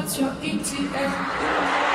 What's your ETA?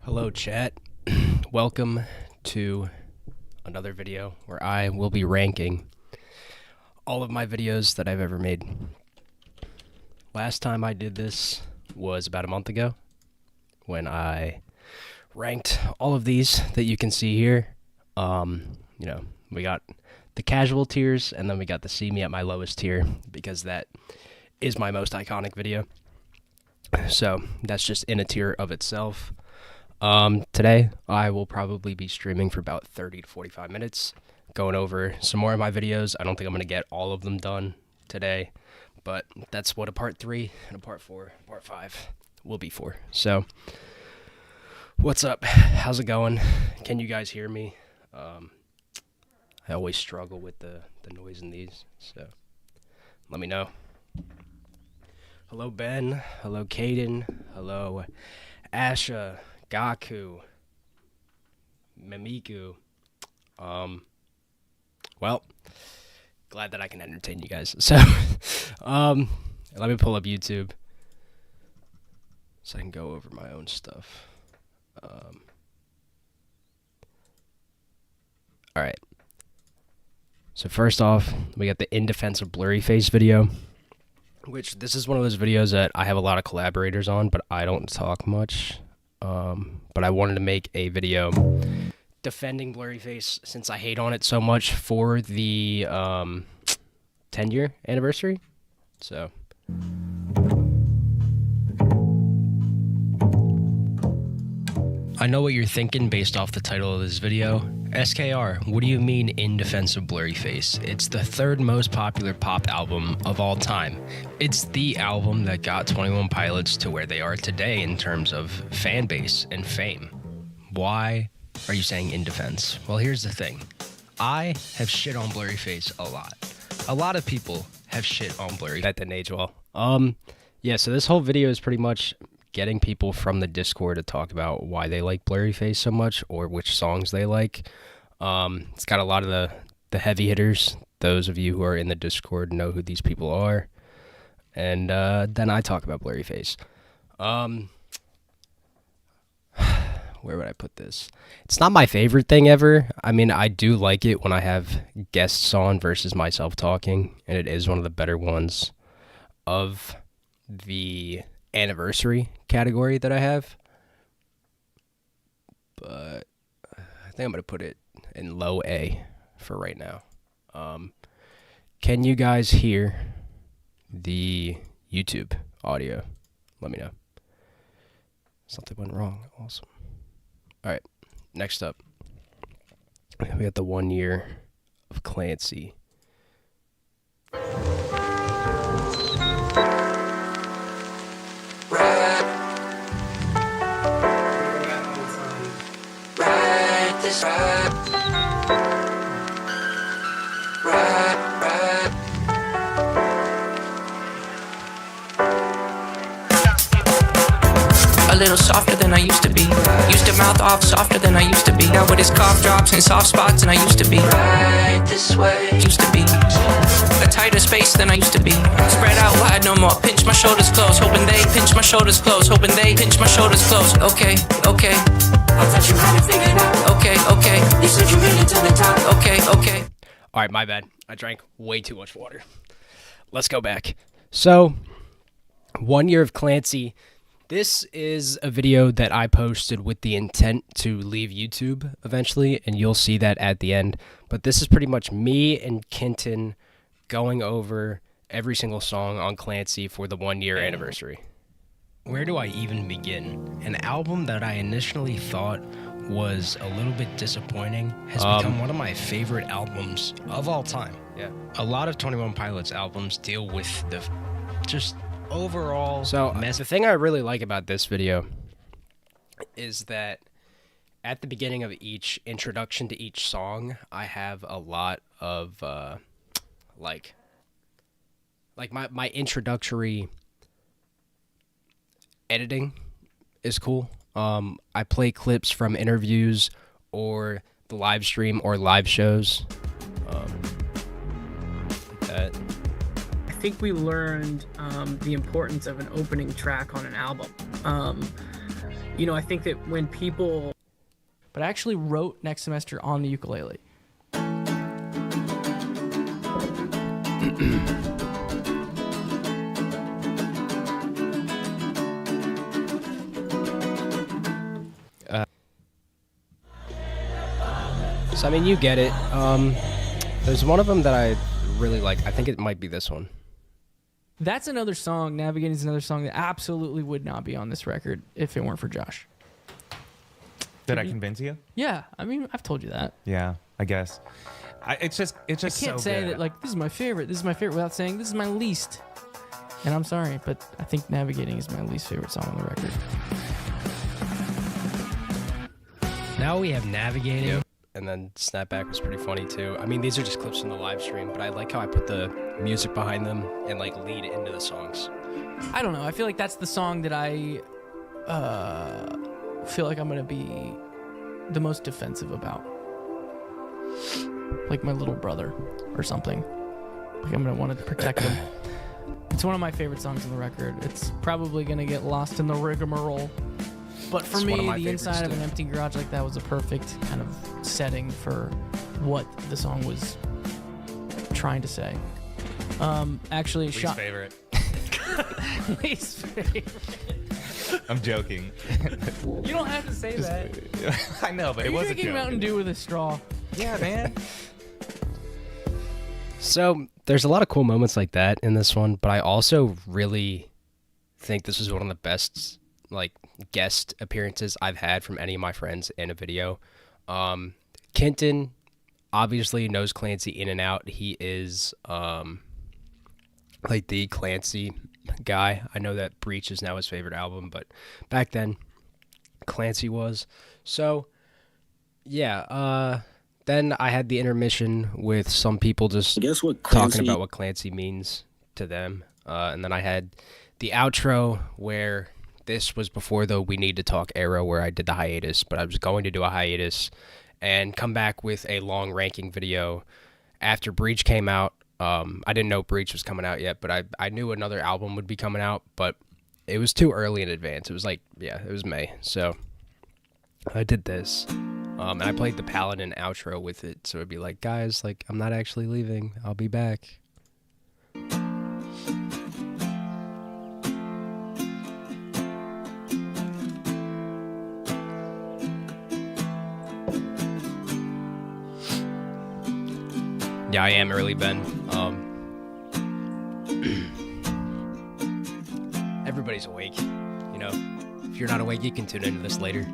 Hello chat, welcome to another video where I will be ranking all of my videos that I've ever made. Last time I did this was about a month ago when I ranked all of these that you can see here. We got the casual tiers and then we got the see me at my lowest tier because that is my most iconic video. So that's just in a tier of itself. Today I will probably be streaming for about 30 to 45 minutes, going over some more of my videos. I don't think I'm going to get all of them done today, but that's what a part 3 and a part 4, part 5 will be for. So, what's up? How's it going? Can you guys hear me? I always struggle with the noise in these, so let me know. Hello, Ben. Hello, Caden. Hello, Asha. Gaku, Mimiku. Well, glad that I can entertain you guys. So, let me pull up YouTube so I can go over my own stuff. Alright. So first off, we got the In Defense of Blurryface video, which this is one of those videos that I have a lot of collaborators on, but I don't talk much. But I wanted to make a video defending Blurryface since I hate on it so much for the 10-year anniversary. So I know what you're thinking based off the title of this video. SKR, what do you mean In Defense of Blurryface? It's the third most popular pop album of all time. It's the album that got 21 Pilots to where they are today in terms of fan base and fame. Why are you saying In Defense? Well, here's the thing. I have shit on Blurryface a lot. A lot of people have shit on Blurryface. That didn't age well. Yeah, so this whole video is pretty much getting people from the Discord to talk about why they like Blurryface so much or which songs they like. It's got a lot of the heavy hitters. Those of you who are in the Discord know who these people are. And then I talk about Blurryface. Where would I put this? It's not my favorite thing ever. I mean, I do like it when I have guests on versus myself talking, and it is one of the better ones of the anniversary category that I have. But I think I'm going to put it in low A for right now. Can you guys hear the YouTube audio? Let me know. Something went wrong. Awesome. All right. Next up, we got the 1 year of Clancy. A little softer than I used to be. Used to mouth off softer than I used to be. Now with his cough drops and soft spots and I used to be right this way. Used to be a tighter space than I used to be. Spread out wide no more. Pinch my shoulders close, hoping they pinch my shoulders close, hoping they pinch my shoulders close. Okay, okay. I thought you had it figured out. Okay, okay. You said you made it to the top. Okay, okay. All right, my bad. I drank way too much water. Let's go back. So, 1 year of Clancy. This is a video that I posted with the intent to leave YouTube eventually, and you'll see that at the end. But this is pretty much me and Kenton going over every single song on Clancy for the 1 year anniversary. Where do I even begin? An album that I initially thought was a little bit disappointing has become one of my favorite albums of all time. Yeah. A lot of 21 Pilots albums deal with the just overall mess. The thing I really like about this video is that at the beginning of each introduction to each song, I have a lot of like my introductory editing is cool. I play clips from interviews or the live stream or live shows. Like that. I think we learned the importance of an opening track on an album. I think that when people... But I actually wrote next semester on the ukulele. So, I mean, you get it. There's one of them that I really like. I think it might be this one. That's another song. Navigating is another song that absolutely would not be on this record if it weren't for Josh. Did I convince you? Yeah, I mean, I've told you that. Yeah, I guess. It's just I can't so say good. that like this is my favorite without saying this is my least. And I'm sorry, but I think Navigating is my least favorite song on the record. Now we have Navigating. Yep. And then Snapback was pretty funny too. I mean, these are just clips from the live stream, but I like how I put the music behind them and like lead into the songs. I don't know. I feel like that's the song that I feel like I'm going to be the most defensive about. Like my little brother or something. Like I'm going to want to protect him. It's one of my favorite songs on the record. It's probably going to get lost in the rigmarole. But for me, the inside of an empty garage like that was a perfect kind of setting for what the song was trying to say. Actually, Least favorite. Least favorite. I'm joking. You don't have to say that. I know, but Are it was a drinking joke. Mountain Dew with a straw? Yeah, man. So there's a lot of cool moments like that in this one, but I also really think this was one of the best like guest appearances I've had from any of my friends in a video. Kenton obviously knows Clancy in and out. He is like the Clancy guy. I know that Breach is now his favorite album, but back then Clancy was. So yeah, then I had the intermission with some people just talking about what Clancy means to them. And then I had the outro where this was before the We Need to Talk era where I did the hiatus, but I was going to do a hiatus and come back with a long ranking video after Breach came out. I didn't know Breach was coming out yet, but I knew another album would be coming out, but it was too early in advance. It was like, yeah, it was May. So I did this. And I played the Paladin outro with it. So it'd be like, guys, like, I'm not actually leaving. I'll be back. Yeah, I am early, Ben. Everybody's awake, you know. If you're not awake, you can tune into this later.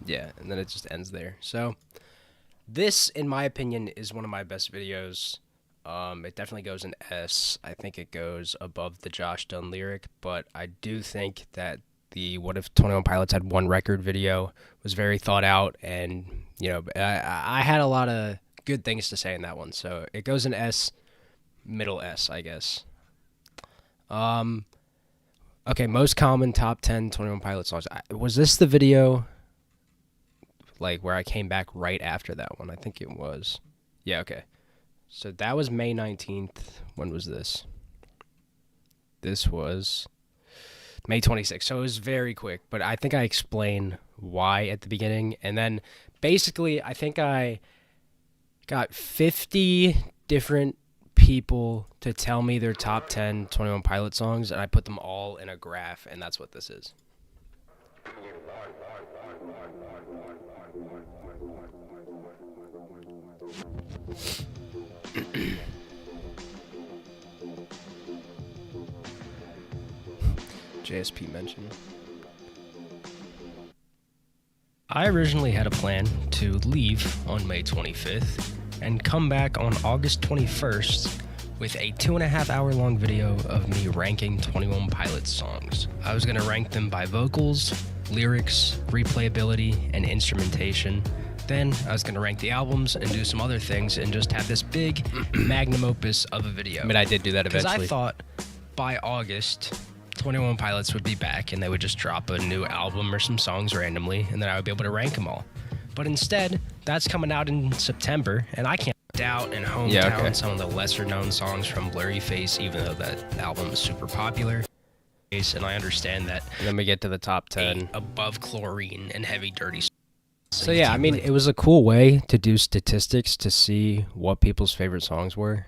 Yeah, and then it just ends there. So this, in my opinion, is one of my best videos. It definitely goes in S. I think it goes above the Josh Dunn lyric, but I do think that the What If 21 Pilots Had One Record video was very thought out, and, you know, I had a lot of good things to say in that one. So it goes in S, middle S, I guess. Okay, most common top 10 21 Pilots songs. Was this the video, like, where I came back right after that one? I think it was. Yeah, okay. So that was May 19th. When was this? This was May 26th. So it was very quick, but I think I explained why at the beginning. And then basically, I think I got 50 different people to tell me their top 10 21 Pilot songs, and I put them all in a graph, and that's what this is. JSP mention. I originally had a plan to leave on May 25th and come back on August 21st with a 2.5 hour long video of me ranking 21 Pilots songs. I was going to rank them by vocals, lyrics, replayability, and instrumentation. Then I was going to rank the albums and do some other things and just have this big magnum opus of a video. I mean, I did do that eventually. Because I thought by August, 21 Pilots would be back and they would just drop a new album or some songs randomly, and then I would be able to rank them all. But instead, that's coming out in September, and I can't doubt and hometown some of the lesser known songs from Blurryface, even though that album is super popular. And I understand that. And then we get to the top 10. Above Chlorine and Heavy Dirty. So yeah, I mean, it was a cool way to do statistics to see what people's favorite songs were.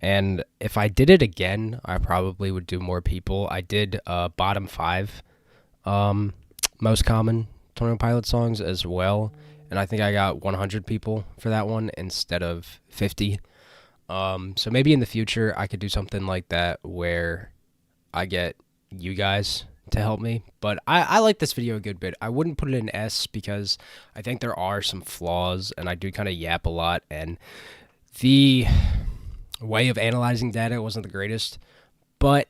And if I did it again, I probably would do more people. I did bottom 5 most common 21 Pilot songs as well. And I think I got 100 people for that one instead of 50. So maybe in the future I could do something like that where I get you guys to help me. But I like this video a good bit. I wouldn't put it in S because I think there are some flaws and I do kind of yap a lot, and the way of analyzing data wasn't the greatest, but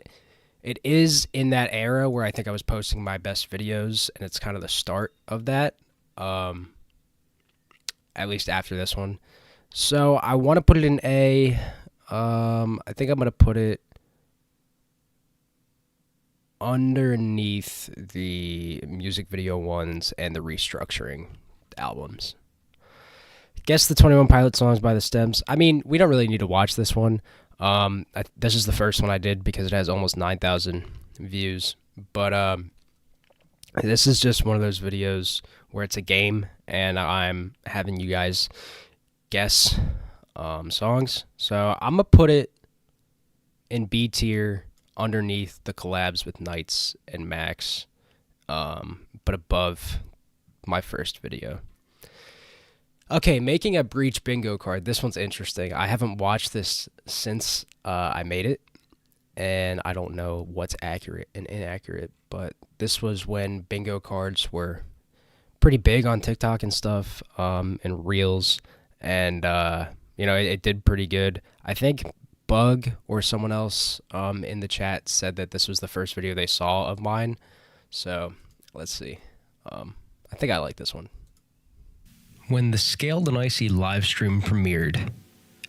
it is in that era where I think I was posting my best videos, and it's kind of the start of that, at least after this one. So I want to put it in A. I think I'm going to put it underneath the music video ones and the restructuring albums. Guess the 21 Pilot songs by the Stems. I mean, we don't really need to watch this one. This is the first one I did because it has almost 9,000 views. But this is just one of those videos where it's a game and I'm having you guys guess songs. So I'm going to put it in B tier underneath the collabs with Knights and Max, but above my first video. Okay, making a Breach bingo card. This one's interesting. I haven't watched this since I made it, and I don't know what's accurate and inaccurate, but this was when bingo cards were pretty big on TikTok and stuff, and Reels, and, you know, it did pretty good. I think Bug or someone else in the chat said that this was the first video they saw of mine, so let's see. I think I like this one. When the Scaled and Icy live stream premiered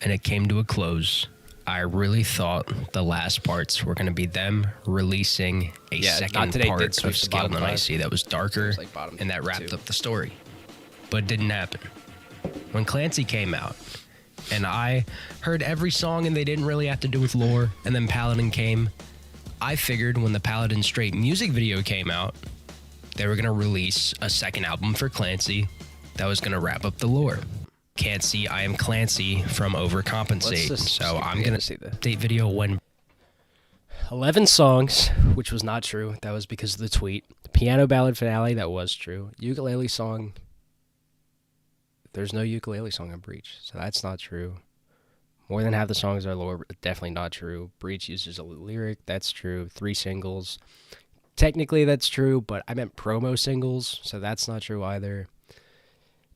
and it came to a close, I really thought the last parts were going to be them releasing a second part of Scaled and Icy that was darker and that wrapped up the story. But it didn't happen. When Clancy came out, and I heard every song and they didn't really have to do with lore, and then Paladin came, I figured when the Paladin Straight music video came out, they were going to release a second album for Clancy that was going to wrap up the lore. can't see, I am Clancy from Overcompensate. So I'm going to see the update video when 11 songs, which was not true. That was because of the tweet. Piano ballad finale, that was true. Ukulele song, there's no ukulele song on Breach, so that's not true. More than half the songs are lower, definitely not true. Breach uses a lyric, that's true. 3 singles, technically that's true, but I meant promo singles, so that's not true either.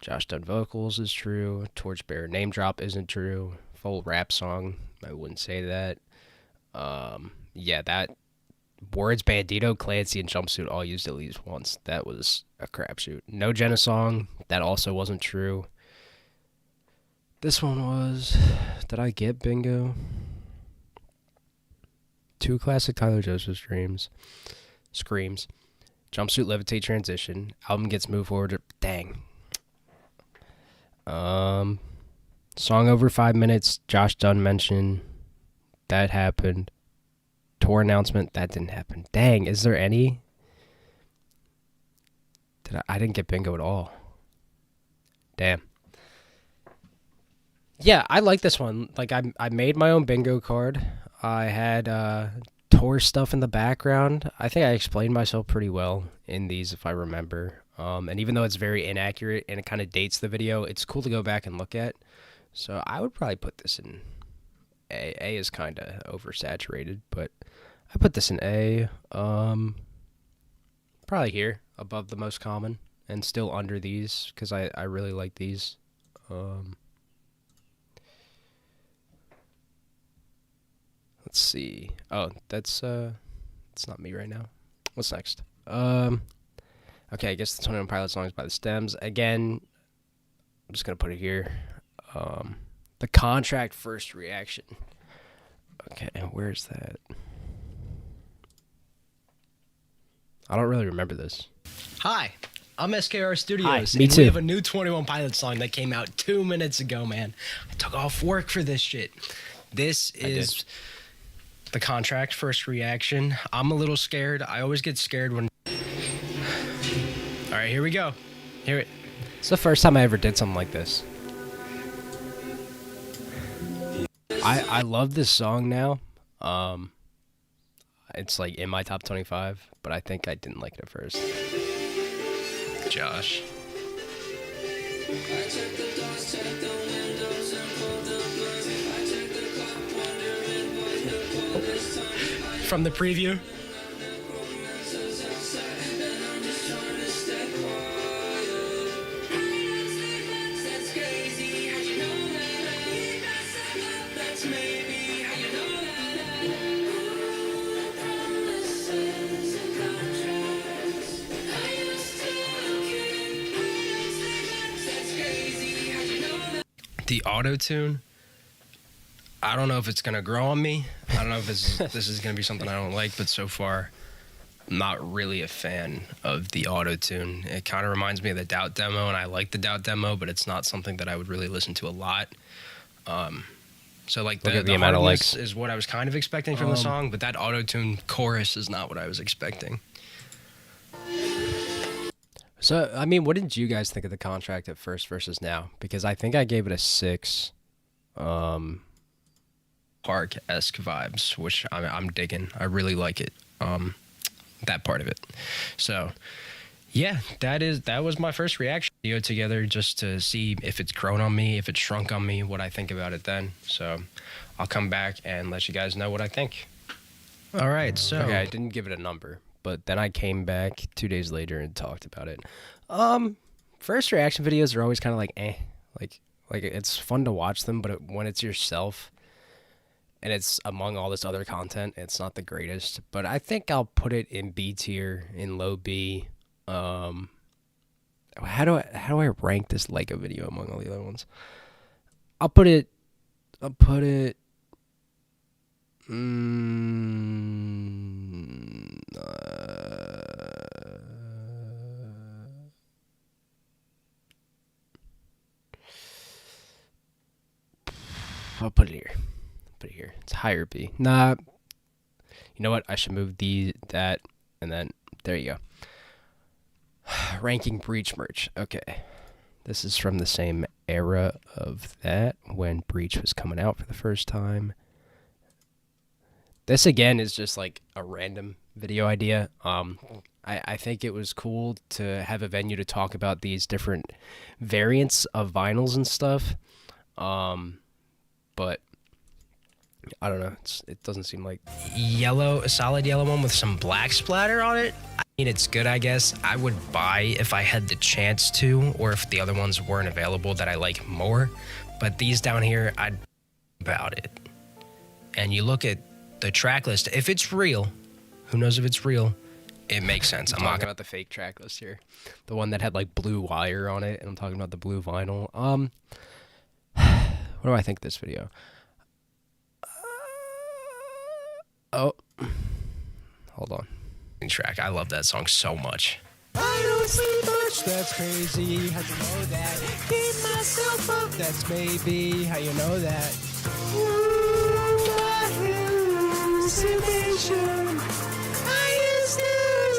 Josh Dunn vocals is true. Torchbearer name drop isn't true. Full rap song, I wouldn't say that. Yeah, that words Bandito, Clancy, and Jumpsuit all used at least once. That was a crapshoot. No Jenna song, that also wasn't true. This one was, did I get bingo? 2 classic Tyler Joseph screams. Jumpsuit levitate transition. Album gets moved forward. Dang. Song over 5 minutes. Josh Dunn mentioned that happened. Tour announcement, that didn't happen. Dang, is there any? I didn't get bingo at all. Damn. Yeah, I like this one. Like, I made my own bingo card. I had tour stuff in the background. I think I explained myself pretty well in these, if I remember. And even though it's very inaccurate and it kind of dates the video, it's cool to go back and look at. So I would probably put this in A. A is kind of oversaturated, but I put this in A. Probably here, above the most common, and still under these, because I really like these. Let's see. Oh, that's not me right now. What's next? Okay, I guess the 21 Pilot songs by the Stems. Again, I'm just gonna put it here. The Contract first reaction. Okay, where's that? I don't really remember this. Hi, I'm SKR Studios. Hi, me too. We have a new 21 Pilots song that came out 2 minutes ago, man. I took off work for this shit. This is The Contract first reaction. I'm a little scared. I always get scared when... All right, here we go. Hear it. It's the first time I ever did something like this. I love this song now. It's like in my top 25, but I think I didn't like it at first. Josh. From the preview. The auto-tune, I don't know if it's going to grow on me. I don't know if this is going to be something I don't like, but so far, I'm not really a fan of the auto-tune. It kind of reminds me of the Doubt demo, and I like the Doubt demo, but it's not something that I would really listen to a lot. So like the amount of likes is what I was kind of expecting from the song, but that auto-tune chorus is not what I was expecting. So, I mean, what did you guys think of The Contract at first versus now? Because I think I gave it a 6. Park-esque vibes, which I'm digging. I really like it. That part of it. So, yeah, that was my first reaction video together, just to see if it's grown on me, if it's shrunk on me, what I think about it then. So, I'll come back and let you guys know what I think. All right, so... Okay, I didn't give it a number. But then I came back 2 days later and talked about it. First reaction videos are always kind of like, like it's fun to watch them, but when it's yourself and it's among all this other content, it's not the greatest. But I think I'll put it in B tier, in low B. How do I rank this Lego video among all the other ones? I'll put it. I'll put it here. It's higher B. Nah. You know what? I should move that, and then there you go. Ranking Breach merch. Okay. This is from the same era of that, when Breach was coming out for the first time. This again is just like a random video idea. I think it was cool to have a venue to talk about these different variants of vinyls and stuff. But I don't know. It doesn't seem like a solid yellow one with some black splatter on it. I mean, it's good, I guess. I would buy if I had the chance to, or if the other ones weren't available that I like more. But these down here, I'd about it. And you look at the track list. If it's real, who knows if it's real? It makes sense. I'm talking about the fake track list here, the one that had like blue wire on it, and I'm talking about the blue vinyl. What do I think of this video? Oh, hold on. Track. I love that song so much. I don't sleep much, that's crazy. How'd you know that? Keep myself up, that's maybe how you know that.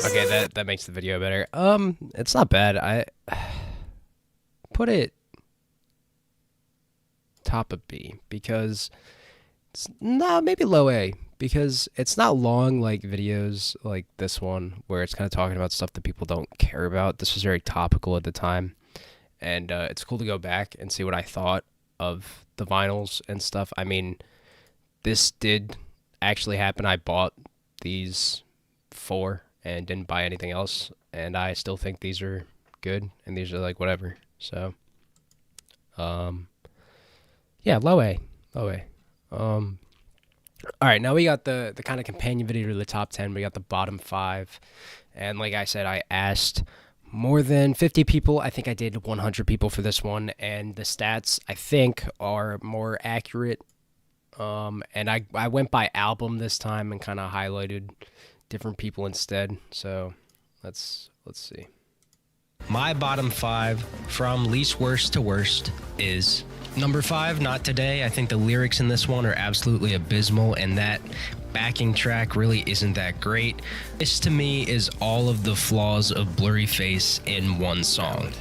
Okay, that makes the video better. It's not bad. I put it top of B because maybe low A, because it's not long like videos like this one where it's kind of talking about stuff that people don't care about. This was very topical at the time, and it's cool to go back and see what I thought of the vinyls and stuff. I mean, this did actually happen. I bought these 4 and didn't buy anything else, and I still think these are good, and these are like whatever. So yeah, low A. All right, now we got the kind of companion video to the top 10. We got the bottom 5, and like I said, I asked more than 50 people. I think I did 100 people for this one, and the stats I think are more accurate. And I went by album this time and kind of highlighted different people instead. So let's see. My bottom 5 from least worst to worst is number 5, Not Today. I think the lyrics in this one are absolutely abysmal, and that backing track really isn't that great. This to me is all of the flaws of Blurryface in one song.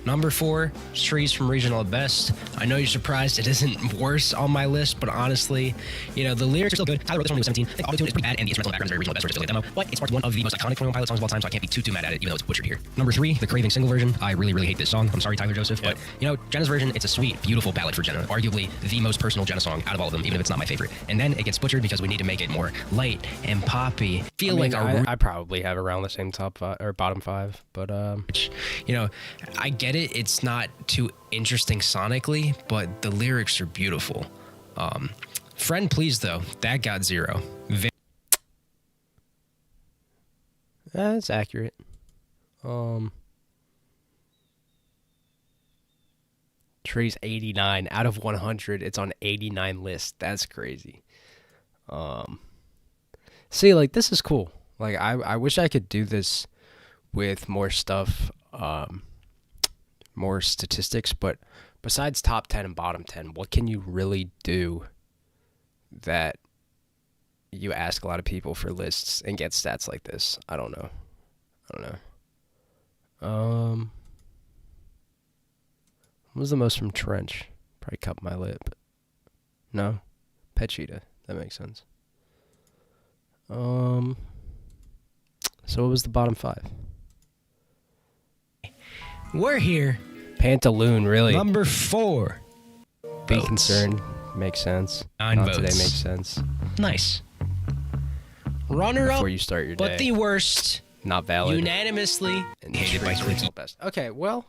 Number 4, Trees from Regional at Best. I know you're surprised it isn't worse on my list, but honestly, you know, the lyrics are still good. Tyler wrote this when he was 17. I think auto-tune is pretty bad, and the instrumental background is very Regional at Best, versus demo. But it's part one of the most iconic 21 Pilot songs of all time, so I can't be too mad at it, even though it's butchered here. Number 3, the Craving single version. I really hate this song. I'm sorry, Tyler Joseph, but, you know, Jenna's version, it's a sweet, beautiful ballad for Jenna. Arguably the most personal Jenna song out of all of them, even if it's not my favorite. And then it gets butchered because we need to make it more light and poppy. I probably have around the same top 5 or bottom 5, but you know, I get it. It's not too interesting sonically, but the lyrics are beautiful. Friend Please though, that got 0. That's accurate. Tree's 89 out of 100. It's on 89 list. That's crazy. See, like, this is cool. Like, I wish I could do this with more stuff, more statistics, but besides top 10 and bottom 10, what can you really do that you ask a lot of people for lists and get stats like this? I don't know. What was the most from Trench? Probably Cut My Lip. No? Pet Cheetah. That makes sense. So what was the bottom 5? We're here. Pantaloon, really. Number 4. Be votes. Concerned. Makes sense. 9 Not votes. Today makes sense. Nice. Runner up. Before you start your day. But the worst. Not valid. Unanimously. And hated by Clancy. Best. Okay, well.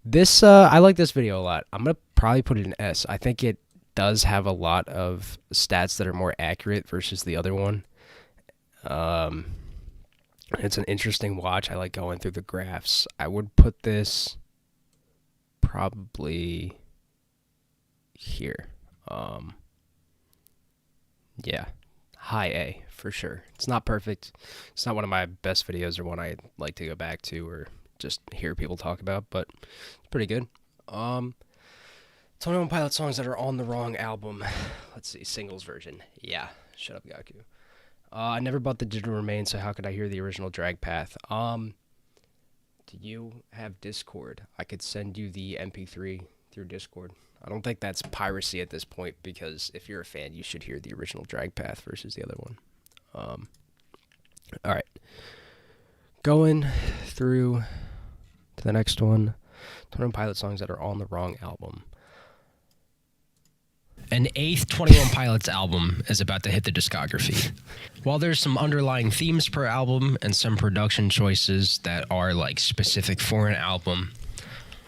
This, I like this video a lot. I'm going to probably put it in S. I think it does have a lot of stats that are more accurate versus the other one. It's an interesting watch. I like going through the graphs. I would put this probably here. Yeah, high A for sure. It's not perfect. It's not one of my best videos or one I like to go back to or just hear people talk about, but it's pretty good. 21 Pilot songs that are on the wrong album. Let's see, singles version. Yeah, shut up, Gaku. I never bought the Digital Remains, so how could I hear the original Drag Path? Do you have Discord? I could send you the MP3 through Discord. I don't think that's piracy at this point, because if you're a fan, you should hear the original Drag Path versus the other one. All right. Going through to the next one. 21 Pilot songs that are on the wrong album. An 8th 21 Pilots album is about to hit the discography. While there's some underlying themes per album and some production choices that are like specific for an album,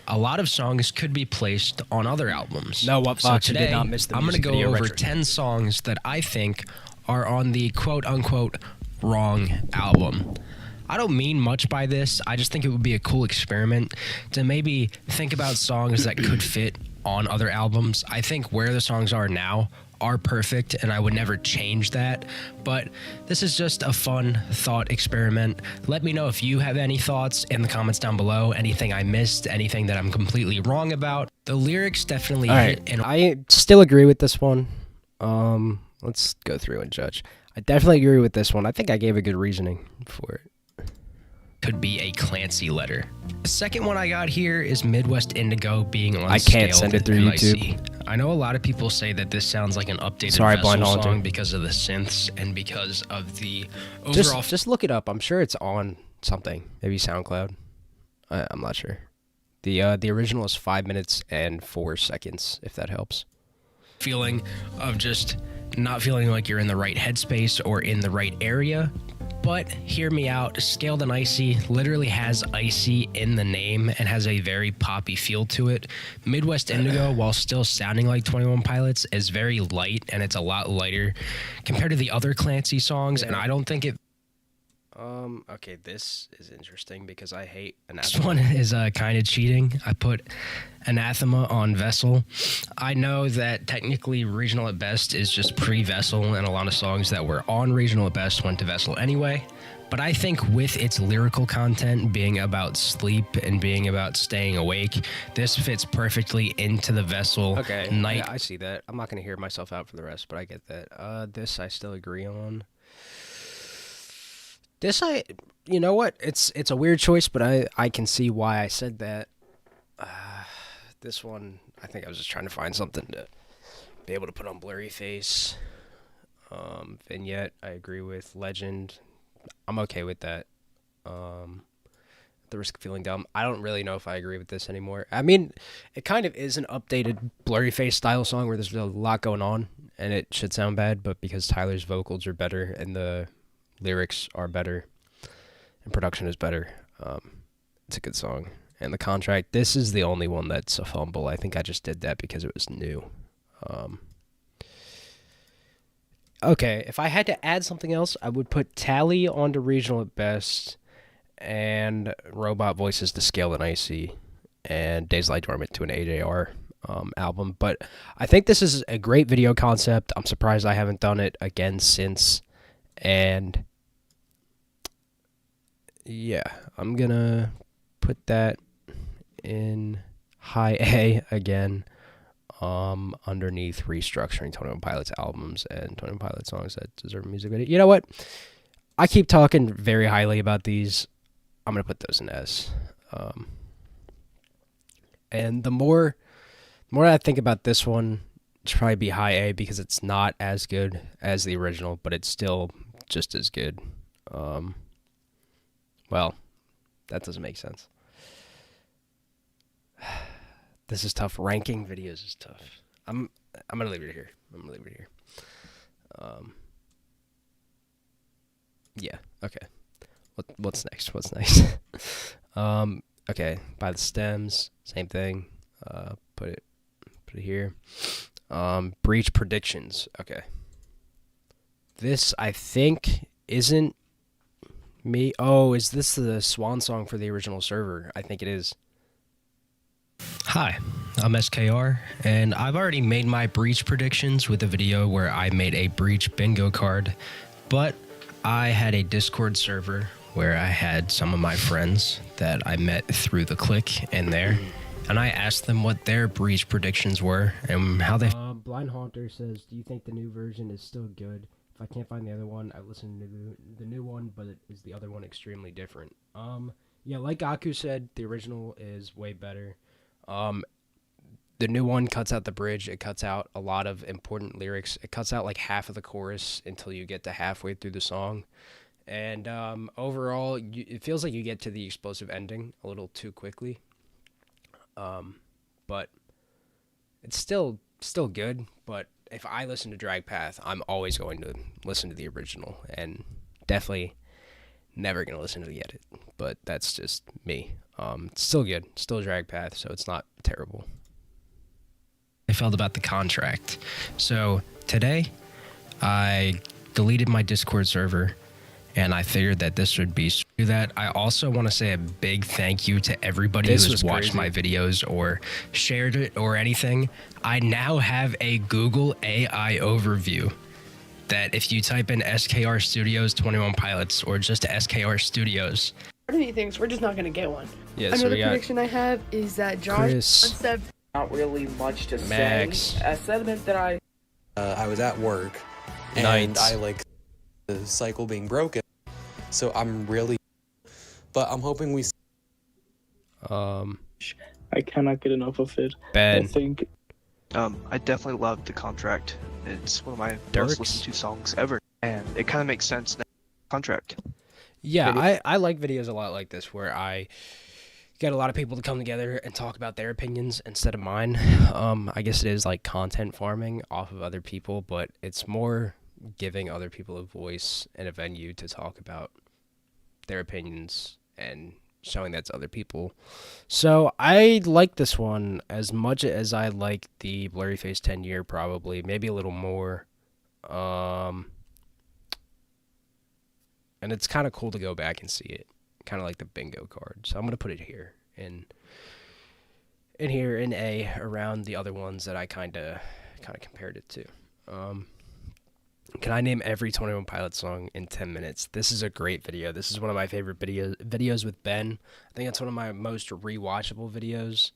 a lot of songs could be placed on other albums. No, what So Fox, you today, did not miss the I'm going to music go video over retro. 10 songs that I think are on the quote-unquote wrong album. I don't mean much by this. I just think it would be a cool experiment to maybe think about songs that could fit on other albums. I think where the songs are now are perfect, and I would never change that. But this is just a fun thought experiment. Let me know if you have any thoughts in the comments down below. Anything I missed, anything that I'm completely wrong about. The lyrics definitely hit. And I still agree with this one. Let's go through and judge. I definitely agree with this one. I think I gave a good reasoning for it. could be a Clancy letter. The second one I got here is Midwest Indigo being on I can't send it through YouTube. I know a lot of people say that this sounds like an updated Sorry, Vessel Blind song Haunter. because of the synths and because of the overall. Just look it up. I'm sure it's on something. Maybe SoundCloud. I'm not sure. The original is 5 minutes and 4 seconds, if that helps. Feeling of just not feeling like you're in the right headspace or in the right area. But hear me out, Scaled and Icy literally has icy in the name and has a very poppy feel to it. Midwest Indigo, while still sounding like 21 Pilots, is very light, and it's a lot lighter compared to the other Clancy songs, and I don't think it... Okay, this is interesting because I hate This Anathema. one is kind of cheating. I put Anathema on Vessel. I know that technically Regional at Best is just pre-Vessel, and a lot of songs that were on Regional at Best went to Vessel anyway. But I think with its lyrical content being about sleep and being about staying awake, this fits perfectly into the Vessel Okay, night. yeah, I see that. I'm not going to hear myself out for the rest, but I get that. This I still agree on. This you know what? It's a weird choice, but I can see why I said that. This one, I think I was just trying to find something to be able to put on Blurryface. Vignette, I agree with. Legend, I'm okay with that. The Risk of Feeling Dumb, I don't really know if I agree with this anymore. I mean, it kind of is an updated Blurryface style song where there's a lot going on, and it should sound bad, but because Tyler's vocals are better and the lyrics are better and production is better, it's a good song. And The Contract, this is the only one that's a fumble. I think I just did that because it was new. Okay, if I had to add something else, I would put Tally onto Regional at Best and Robot Voices to Scale and Icy and Days Lie Dormant to an AJR album. But I think this is a great video concept. I'm surprised I haven't done it again since. And yeah, I'm gonna put that in high A again, underneath restructuring 21 Pilots albums and 21 Pilots songs that deserve a music video. You know what? I keep talking very highly about these. I'm gonna put those in S. And the more I think about this one, it should probably be high A because it's not as good as the original, but it's still just as good. Well, that doesn't make sense. This is tough. Ranking videos is tough. I'm gonna leave it here. Yeah. Okay. What's next? Okay. By the Stems, same thing. Put it here. Breach predictions. Okay. This I think isn't me. Oh, is this the swan song for the original server? I think it is. Hi, I'm SKR, and I've already made my breach predictions with a video where I made a breach bingo card, but I had a Discord server where I had some of my friends that I met through the click in there, and I asked them what their breach predictions were and how they... Blind Haunter says, do you think the new version is still good? If I can't find the other one, I listened to the new one, but is the other one extremely different? Yeah, like Aku said, the original is way better. The new one cuts out the bridge. It cuts out a lot of important lyrics. It cuts out like half of the chorus until you get to halfway through the song. And overall, it feels like you get to the explosive ending a little too quickly. But it's still good. But if I listen to Drag Path, I'm always going to listen to the original, and definitely never gonna listen to the edit. But that's just me. It's still good. Still Drag Path, so it's not terrible. I felt about the contract. So today, I deleted my Discord server, and I figured that this would be that. I also want to say a big thank you to everybody who has watched my videos or shared it or anything. I now have a Google AI overview that if you type in SKR Studios 21 Pilots or just SKR Studios. Part of me thinks we're just not gonna get one. Yeah, Another prediction I have is that Josh Chris, not really much to Max. say. A sentiment that I was at work and Nights. I like the cycle being broken, so I'm really, but I'm hoping we. I cannot get enough of it. Ben. I think. I definitely love the contract. It's one of my Dirks. most listened to songs ever, and it kind of makes sense now. Contract. Yeah, I like videos a lot like this where I get a lot of people to come together and talk about their opinions instead of mine. I guess it is like content farming off of other people, but it's more giving other people a voice and a venue to talk about their opinions and showing that to other people. So I like this one as much as I like the Blurryface 10-year, probably, maybe a little more. And it's kind of cool to go back and see it, kind of like the bingo card. So I'm gonna put it here in A around the other ones that I kind of compared it to. Can I name every 21 Pilots song in 10 minutes? This is a great video. This is one of my favorite videos with Ben. I think it's one of my most rewatchable videos.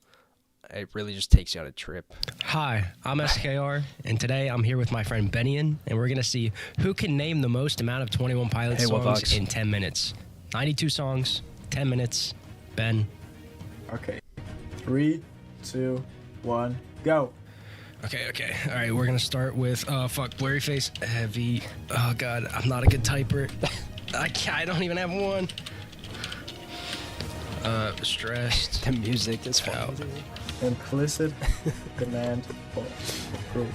It really just takes you on a trip. Hi, I'm SKR, and today I'm here with my friend Benian, and we're going to see who can name the most amount of 21 Pilots songs in 10 minutes. 92 songs, 10 minutes. Ben. Okay. 3, 2, 1, go. Okay. All right, we're going to start with, Blurryface, Heavy. Oh, God, I'm not a good typer. I don't even have one. Stressed. The music is out. Implicit demand for proof.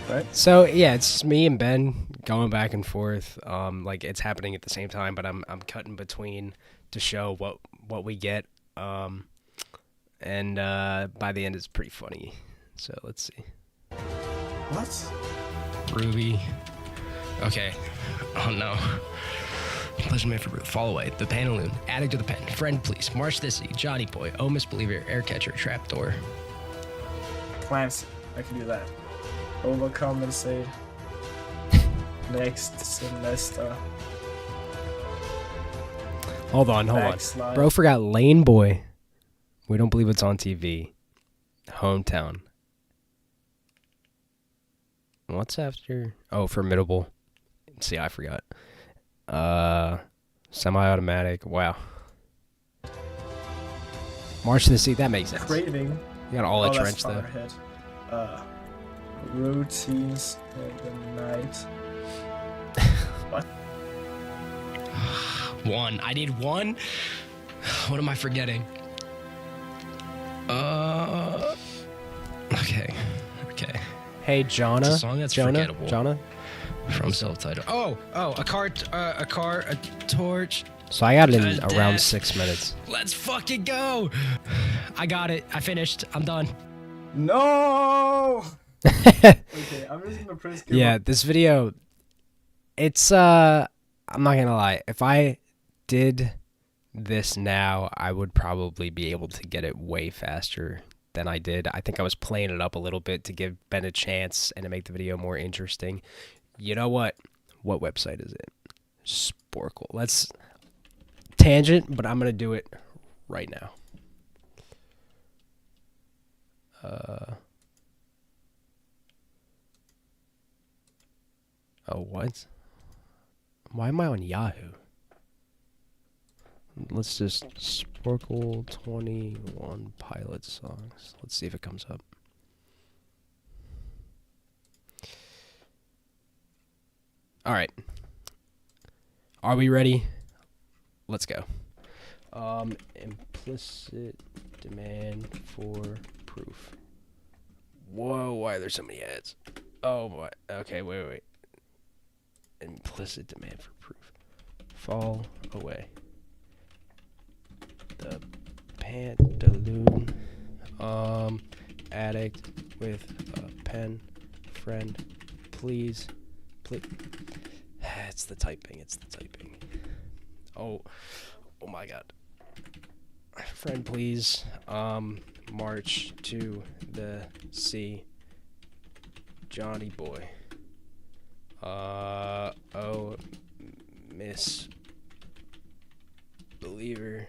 Right? So, yeah, it's me and Ben going back and forth. Like, it's happening at the same time, but I'm cutting between to show what we get. And by the end, it's pretty funny. So let's see. What? Ruby. Okay. Oh no. Pleasure made for Fall Away. The Pantaloon. Addict to the Pen. Friend Please. March Thissy. Johnny Boy. Oh Misbeliever. Aircatcher. Trapdoor. Clancy. I can do that. Overcompensate. Next semester. Hold on. Backslide. Bro forgot Lane Boy. We don't believe it's on TV. Hometown. What's after? Oh, Formidable. See, I forgot. Semi-automatic. Wow. March to the Sea. That makes sense. Craving. You got all a trench though. Ahead. Routines of the night. What? One. I need one. What am I forgetting? Okay. Hey, Jonna. It's a song that's forgettable. Jonna? From self-titled. A torch. So I got it in A around death. 6 minutes. Let's fucking go. I got it. I finished. I'm done. No! Okay, I'm just gonna press skip. Yeah, this video, it's, I'm not gonna lie. If I did this now, I would probably be able to get it way faster than I did. I think I was playing it up a little bit to give Ben a chance and to make the video more interesting. You know what? What website is it? Sporkle. Let's tangent, but I'm gonna do it right now. Oh, what? Why am I on Yahoo? Let's just Sporkle 21 pilot songs. Let's see if it comes up. All right. Are we ready? Let's go. Implicit demand for proof. Whoa, why are there so many ads? Oh, what? Okay, wait. Implicit demand for proof. Fall away. The pantaloon. Addict with a pen. Friend. Please. It's the typing. Oh my god. Friend, please. March to the sea. Johnny boy. Oh, Miss Believer.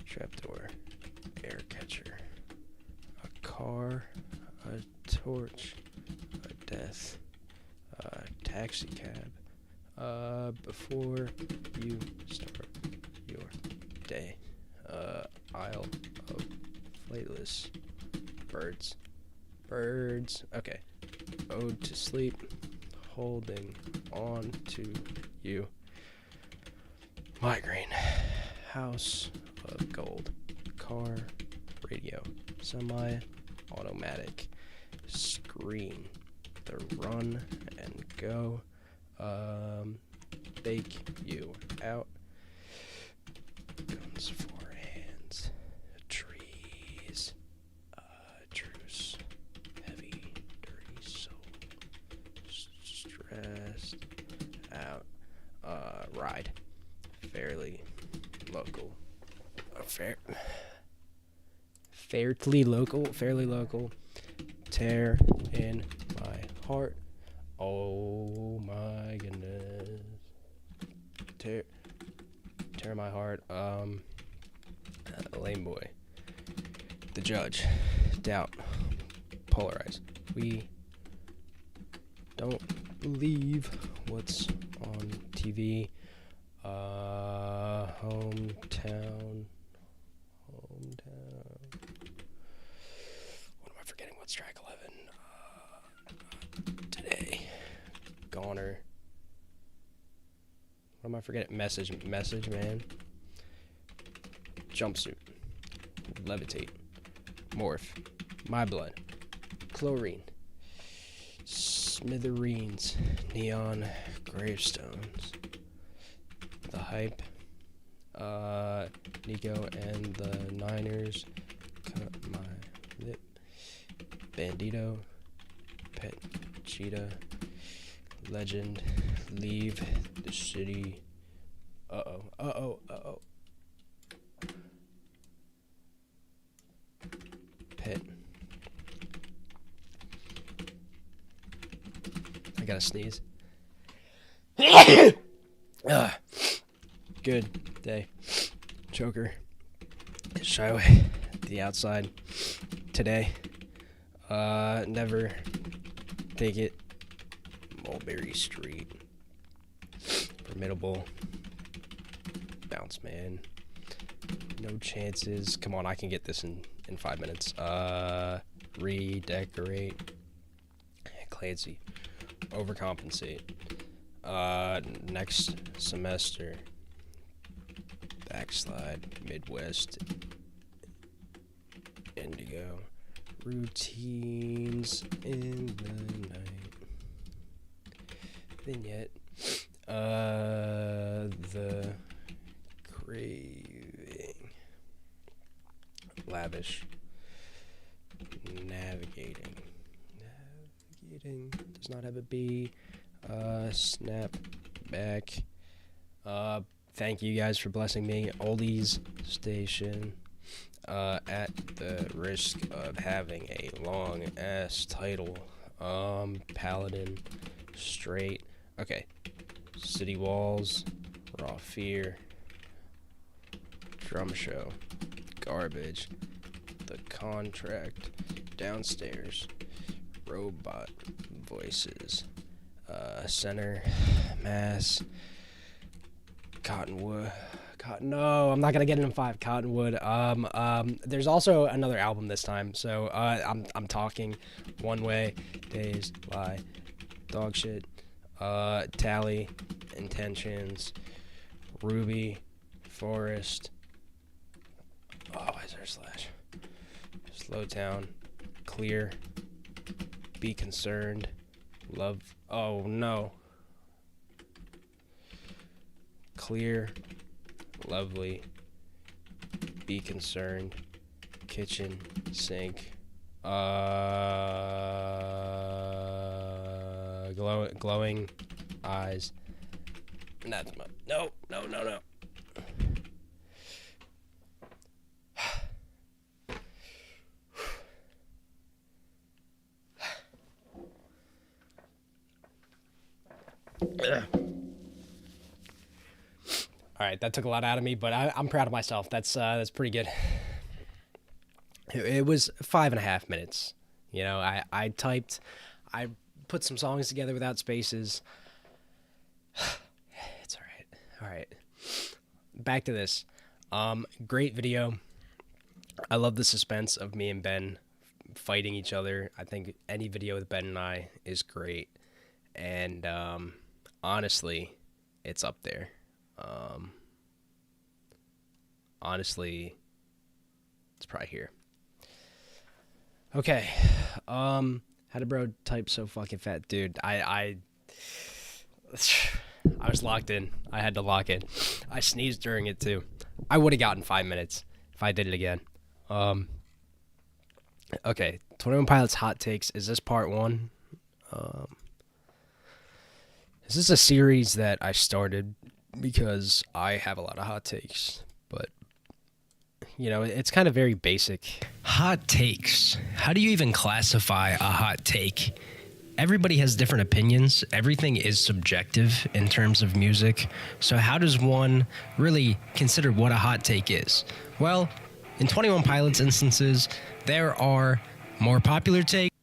Trapdoor. Air catcher. A car. A torch. A death. Taxi cab. Before you start your day. Isle of flightless birds. Okay. Ode to sleep. Holding on to you. Migraine. House of gold. Car. Radio. Semi-automatic. Screen. The run and go. Bake you out. Guns for hands. Trees. Truce. Heavy, dirty soul. Stressed out. Ride. Fairly local. Fairly local. Tear in my heart. Oh my goodness. Tear my heart. Lame boy. The judge. Doubt. Polarize. We don't believe what's on TV. Hometown. What am I forgetting? What's track 11? Today. Goner. What am I forgetting? Message, man. Jumpsuit. Levitate. Morph. My blood. Chlorine. Smithereens. Neon gravestones. The hype. Nico and the Niners. Cut my lip. Bandito. Pet cheetah. Legend. Leave the city. Uh-oh. Pet. I gotta sneeze. Good day. Choker. Shy away. The outside. Today. Never take it. Mulberry Street. Formidable. Bounce man. No chances. Come on, I can get this in 5 minutes. Redecorate. Clancy. Overcompensate. Next semester. Backslide. Midwest. Indigo. Routines in the night. Vignette. The craving. Lavish. Navigating does not have a B. Snap back. Thank you guys for blessing me. Oldies Station. At the risk of having a long ass title. Paladin. Straight. Okay. City Walls. Raw Fear. Drum Show. Garbage. The Contract. Downstairs. Robot Voices. Center. Mass. Cottonwood. No, I'm not gonna get it in 5. Cottonwood. There's also another album this time. So I'm talking One Way, Days, Lie, Dog Shit, Tally, Intentions, Ruby, Forest. Oh, why is there a slash? Slow Town, Clear, Be Concerned, Love. Oh no. Clear, Lovely, Be Concerned, Kitchen, Sink, glowing Eyes. That's my, no. All right, that took a lot out of me, but I'm proud of myself. That's pretty good. It was 5.5 minutes. You know, I put some songs together without spaces. It's all right. All right. Back to this. Great video. I love the suspense of me and Ben fighting each other. I think any video with Ben and I is great. And honestly, it's up there. Honestly, it's probably here. Okay. How did bro type so fucking fat? Dude, I was locked in. I had to lock in. I sneezed during it too. I would have gotten 5 minutes if I did it again. Okay. 21 Pilots hot takes. Is this part 1? This is a series that I started because I have a lot of hot takes, but you know, it's kind of very basic. Hot takes. How do you even classify a hot take? Everybody has different opinions. Everything is subjective in terms of music. So how does one really consider what a hot take is? Well, in 21 Pilots instances, there are more popular takes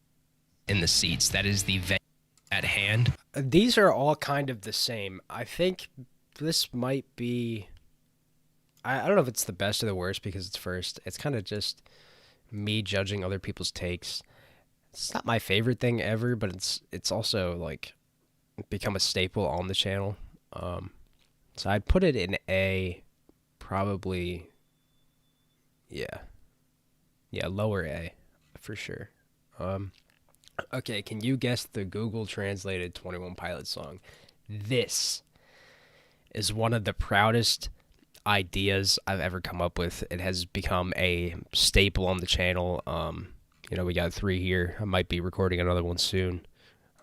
in the seats. That is the venue at hand. These are all kind of the same. I think this might be... I don't know if it's the best or the worst because it's first. It's kind of just me judging other people's takes. It's not my favorite thing ever, but it's also like become a staple on the channel. So I'd put it in A, probably, yeah, lower A for sure. Okay, can you guess the Google translated 21 Pilots song? This is one of the proudest ideas I've ever come up with. It has become a staple on the channel. You know, we got 3 here. I might be recording another one soon.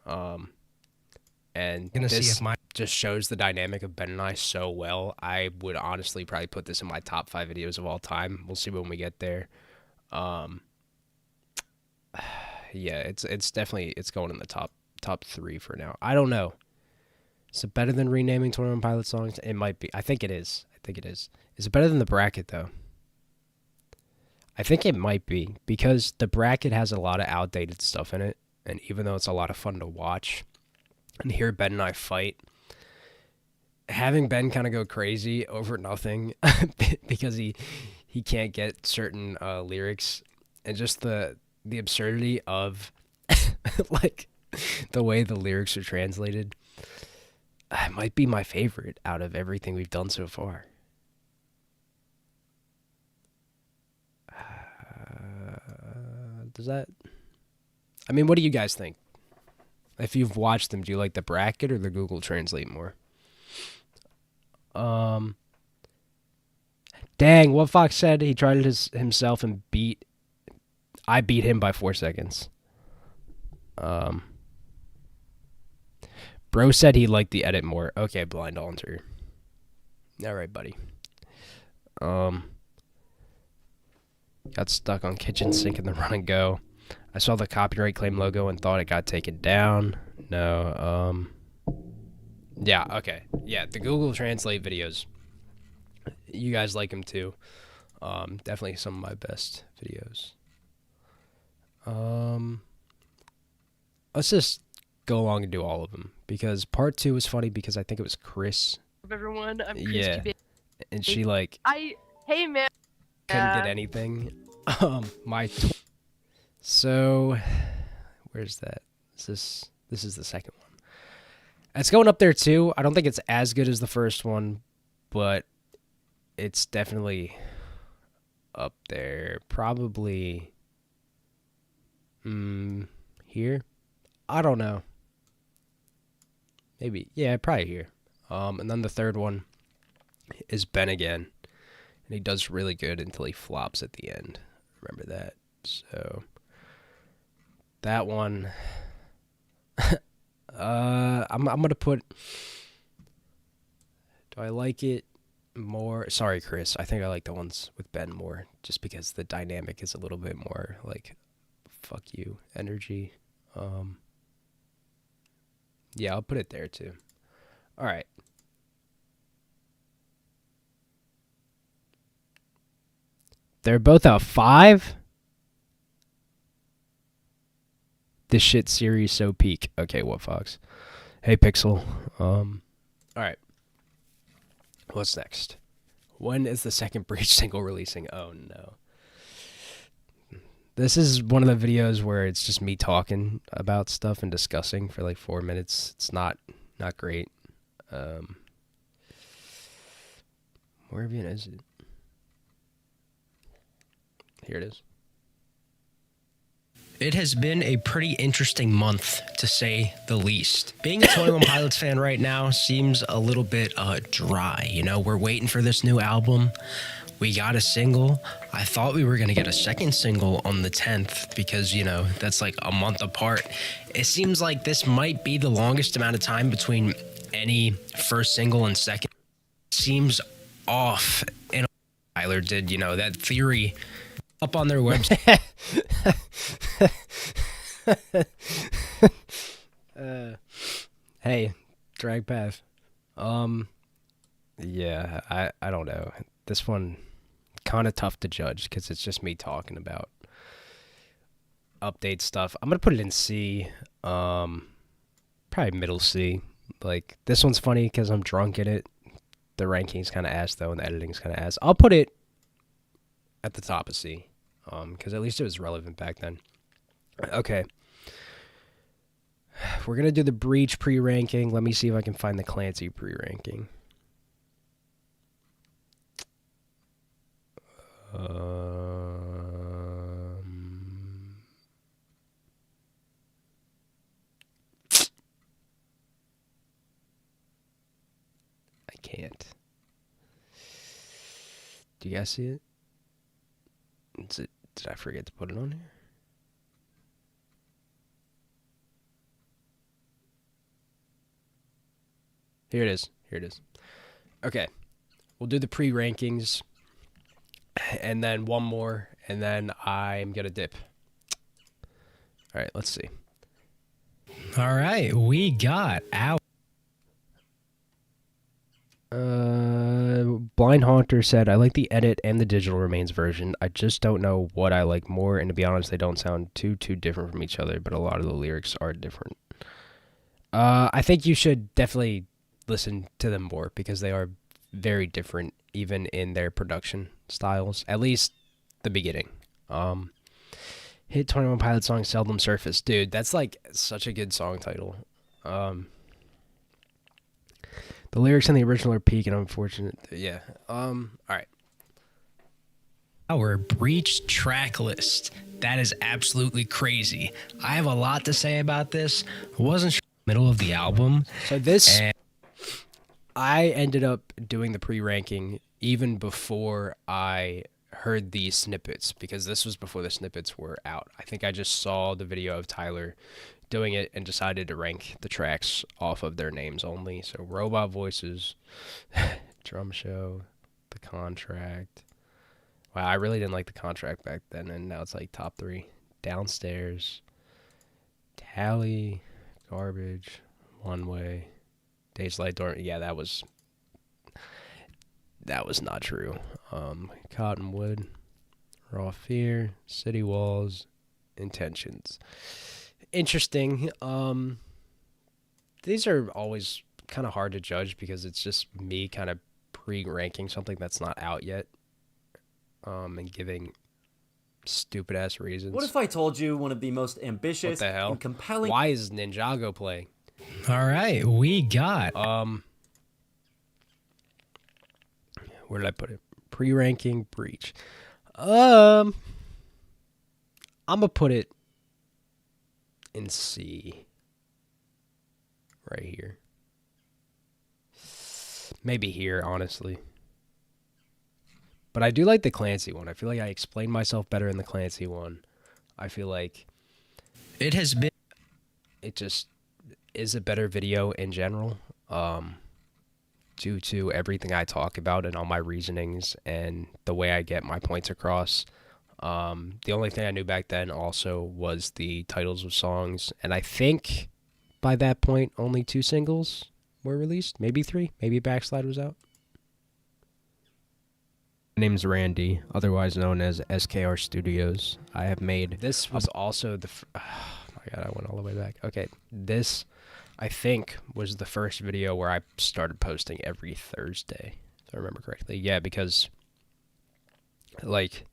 And this just shows the dynamic of Ben and I so well. I would honestly probably put this in my top 5 videos of all time. We'll see when we get there. Yeah, it's definitely, it's going in the top 3 for now. I don't know. Is it better than renaming 21 Pilot songs? It might be. I think it is. Is it better than the bracket, though? I think it might be, because the bracket has a lot of outdated stuff in it, and even though it's a lot of fun to watch and hear Ben and I fight, having Ben kind of go crazy over nothing because he can't get certain lyrics, and just the absurdity of like the way the lyrics are translated, might be my favorite out of everything we've done so far. Does that... I mean, what do you guys think? If you've watched them, do you like the bracket or the Google Translate more? Dang, what Fox said, he tried it himself and I beat him by 4 seconds. Bro said he liked the edit more. Okay, Blind Alter. Alright, buddy. Got stuck on kitchen sink in the run and go. I saw the copyright claim logo and thought it got taken down. No, yeah, okay. Yeah, the Google Translate videos. You guys like them too. Definitely some of my best videos. Let's just go along and do all of them, because part 2 was funny because I think it was Chris everyone. I'm Yeah. Christy. And she like Hey man. couldn't get anything. So where's that? This is the second one. It's going up there too. I don't think it's as good as the first one, but it's definitely up there. Probably here. I don't know. Maybe. Yeah, probably here. And then the third one is Ben again. And he does really good until he flops at the end. Remember that. So that one I'm gonna put, do I like it more? Sorry, Chris. I think I like the ones with Ben more, just because the dynamic is a little bit more like fuck you energy. Yeah, I'll put it there too. All right. They're both a 5. This shit series so peak. Okay, what Fox? Hey Pixel. All right. What's next? When is the second Breach single releasing? Oh no. This is one of the videos where it's just me talking about stuff and discussing for like 4 minutes. It's not great. Where even is it? Here it is. It has been a pretty interesting month, to say the least. Being a 21 Pilots fan right now seems a little bit dry. You know, we're waiting for this new album. We got a single. I thought we were going to get a second single on the 10th because, you know, that's like a month apart. It seems like this might be the longest amount of time between any first single and second. Seems off. And Tyler did, you know, that theory up on their website. Hey, drag path. Yeah, I don't know. This one kind of tough to judge because it's just me talking about update stuff. I'm gonna put it in C. Probably middle C. Like this one's funny because I'm drunk in it. The ranking's kind of ass though, and the editing's kind of ass. I'll put it at the top of C. Because at least it was relevant back then. Okay. We're going to do the Breach pre-ranking. Let me see if I can find the Clancy pre-ranking. I can't. Do you guys see it? Did I forget to put it on here? Here it is. Here it is. Okay. We'll do the pre-rankings. And then one more. And then I'm going to dip. All right. Let's see. All right. We got our... Blind Haunter said, I like the edit and the digital remains version. I just don't know what I like more, and to be honest, they don't sound too different from each other, but a lot of the lyrics are different. I think you should definitely listen to them more, because they are very different, even in their production styles. At least the beginning. Hit 21 Pilots song, Seldom Surface. Dude, that's like such a good song title. The lyrics in the original are peak and unfortunate. Yeah. All right. Our Breach track list. That is absolutely crazy. I have a lot to say about this. I wasn't sure in the middle of the album. So this, I ended up doing the pre-ranking even before I heard the snippets, because this was before the snippets were out. I think I just saw the video of Tyler doing it and decided to rank the tracks off of their names only. So Robot Voices, Drum Show, The Contract. Wow, I really didn't like The Contract back then, and now it's like top 3. Downstairs, Tally, Garbage, One Way, Days Light Door. Yeah, that was not true. Cottonwood, Raw Fear, City Walls, Intentions. Interesting. These are always kind of hard to judge because it's just me kind of pre-ranking something that's not out yet, and giving stupid ass reasons. What if I told you one of the most What ambitious the hell? and compelling? Why is Ninjago playing? All right, we got. Where did I put it? Pre-ranking breach. I'm gonna put it in C. Right here. Maybe here, honestly. But I do like the Clancy one. I feel like I explained myself better in the Clancy one. I feel like It has been. it just is a better video in general, due to everything I talk about and all my reasonings and the way I get my points across. The only thing I knew back then also was the titles of songs, and I think by that point only 2 singles were released, maybe 3, maybe Backslide was out. My name's Randy, otherwise known as SKR Studios. I have made, this was also the, oh my god, I went all the way back. Okay, this, I think, was the first video where I started posting every Thursday, if I remember correctly. Yeah, because, like,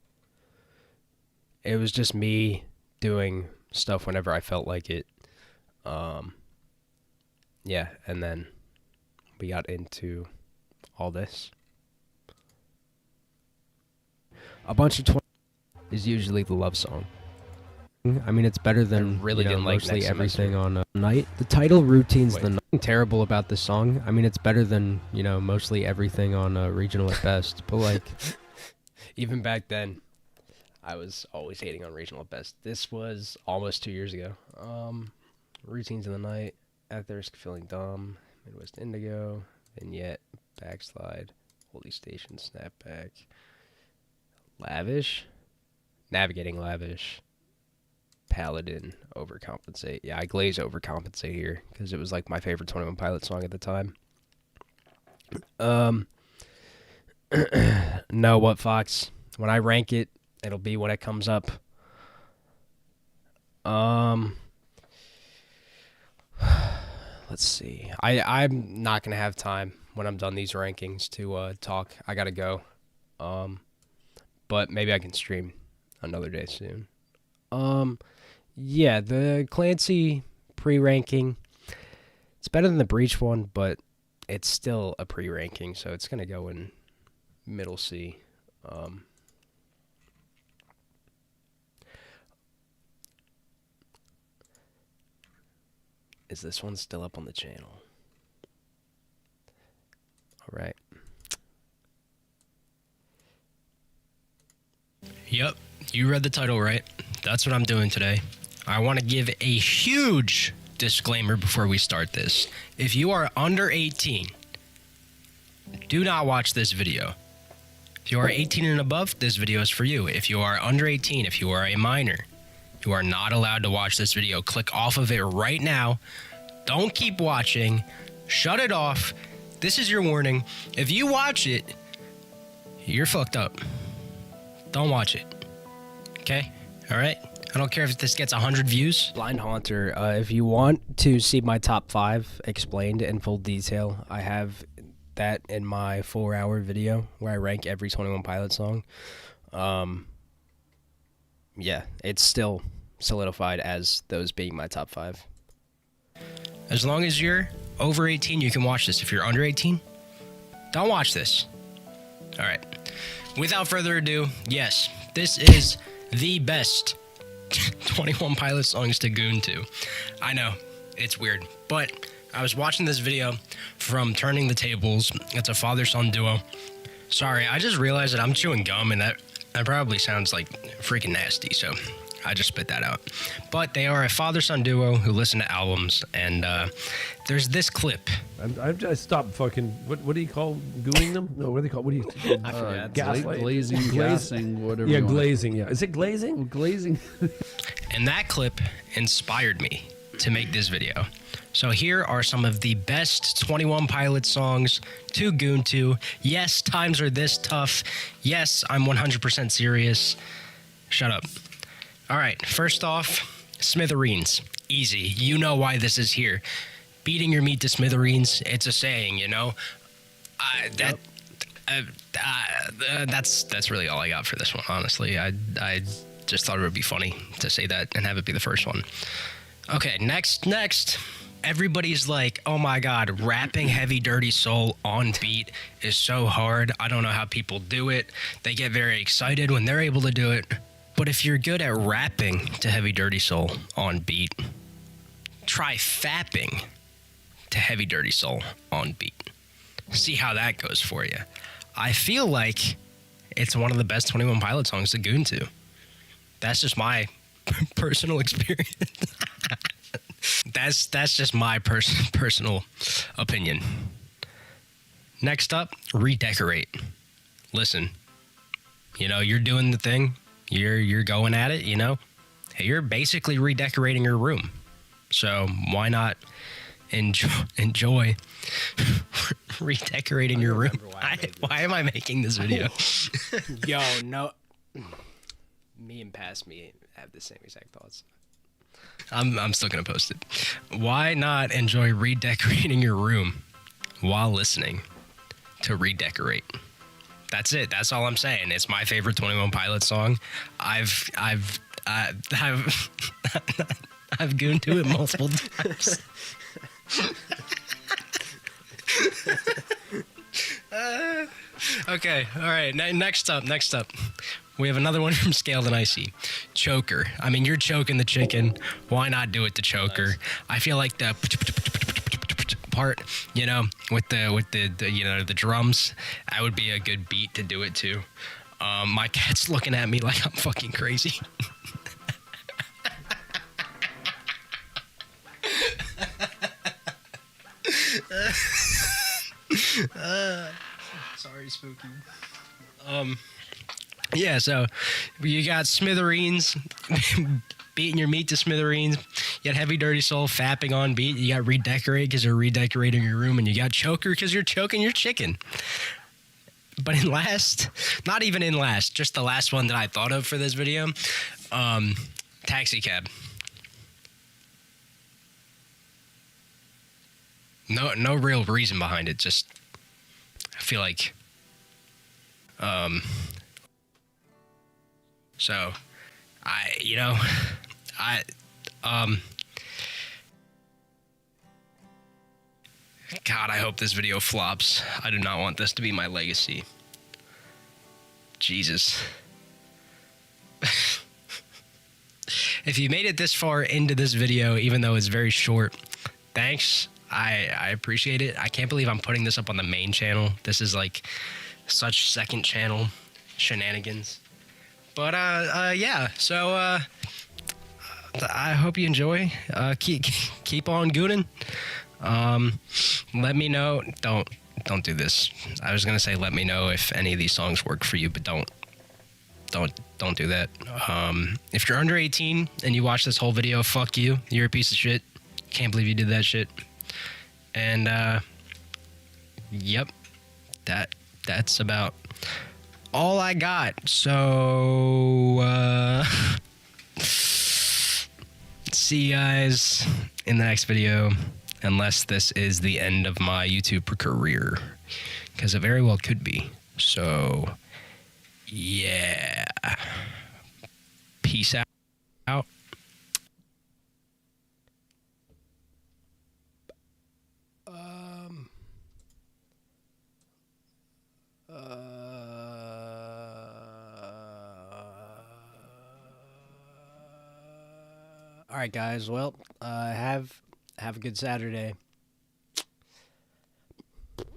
it was just me doing stuff whenever I felt like it. Yeah, and then we got into all this. A bunch of is usually the love song. I mean, it's better than really didn't like mostly Next everything on Night. The title routine's the nothing terrible about this song. I mean, it's better than, mostly everything on Regional at best. But, like, even back then, I was always hating on Regional at best. This was almost 2 years ago. Routines in the Night, At the Risk of Feeling Dumb, Midwest Indigo, Vignette, Backslide, Holy Station, Snapback, Lavish, Navigating Lavish, Paladin, Overcompensate. Yeah, I glaze Overcompensate here because it was like my favorite 21 Pilots song at the time. No, what, Fox? When I rank it, it'll be when it comes up. Let's see. I'm not gonna have time when I'm done these rankings to talk. I gotta go. But maybe I can stream another day soon. Yeah, the Clancy pre-ranking, it's better than the Breach one, but it's still a pre-ranking, so it's gonna go in middle C. Is this one still up on the channel? All right. Yep, you read the title right. That's what I'm doing today. I want to give a huge disclaimer before we start this. If you are under 18, do not watch this video. If you are 18 and above, this video is for you. If you are under 18, if you are a minor, you are not allowed to watch this video. Click off of it right now. Don't keep watching. Shut it off. This is your warning. If you watch it, you're fucked up. Don't watch it. Okay? All right? I don't care if this gets 100 views. Blind Haunter, if you want to see my top 5 explained in full detail, I have that in my 4-hour video where I rank every 21 Pilot song. Yeah, it's still solidified as those being my top 5. As long as you're over 18, you can watch this. If you're under 18, don't watch this. All right. Without further ado, yes, this is the best 21 Pilot songs to goon to. I know, it's weird, but I was watching this video from Turning the Tables. It's a father-son duo. Sorry, I just realized that I'm chewing gum, and that probably sounds like freaking nasty, so I just spit that out. But they are a father-son duo who listen to albums, and there's this clip. I stopped fucking. What do you call gooing them? No, what do they call? What do you? I forget. Gaslight? Glazing, gassing, whatever. Yeah, you want. glazing. Yeah, is it glazing? Well, glazing. And that clip inspired me to make this video. So here are some of the best 21 Pilots songs to goon to. Yes, times are this tough. Yes, I'm 100% serious. Shut up. All right, first off, Smithereens. Easy. You know why this is here. beating your meat to smithereens. It's a saying, you know. That's really all I got for this one. Honestly, I just thought it would be funny to say that and have it be the first one. Okay, next. Everybody's like, oh my god, rapping Heavy Dirty Soul on beat is so hard. I don't know how people do it. They get very excited when they're able to do it. But if you're good at rapping to Heavy Dirty Soul on beat, try fapping to Heavy Dirty Soul on beat. See how that goes for you. I feel like it's one of the best 21 Pilots songs to goon to. That's just my personal experience. That's just my personal opinion. Next up, redecorate. Listen, you know, you're doing the thing. You're going at it, you know. You're basically redecorating your room. So why not enjoy redecorating your room? Why am I making this video? Yo, no. Me and past me have the same exact thoughts. I'm still gonna post it. Why not enjoy redecorating your room while listening to Redecorate? That's it. That's all I'm saying. It's my favorite 21 Pilots song. I've gooned to it multiple times. Okay, all right. Next up. We have another one from Scaled and Icy. Choker. I mean, you're choking the chicken. Why not do it to Choker? Nice. I feel like the part, you know, with the you know, the drums, that would be a good beat to do it to. My cat's looking at me like I'm fucking crazy. Sorry, Spooky. Yeah, so you got Smithereens beating your meat to smithereens. You got Heavy Dirty Soul fapping on beat. You got Redecorate because you're redecorating your room, and you got Choker because you're choking your chicken. But in last, not even in last, just the last one that I thought of for this video, Taxi Cab. No real reason behind it. Just I feel like, so God, I hope this video flops. I do not want this to be my legacy. Jesus. If you made it this far into this video, even though it's very short, thanks. I appreciate it. I can't believe I'm putting this up on the main channel. This is like such second channel shenanigans. But yeah, so I hope you enjoy. Keep on gooning. Let me know. Don't do this. I was gonna say let me know if any of these songs work for you, but don't do that. If you're under 18 and you watch this whole video, fuck you. You're a piece of shit. Can't believe you did that shit. And yep, that's about all I got. So see you guys in the next video, unless this is the end of my YouTube career, because it very well could be. So yeah, peace out. All right, guys. Well, have a good Saturday.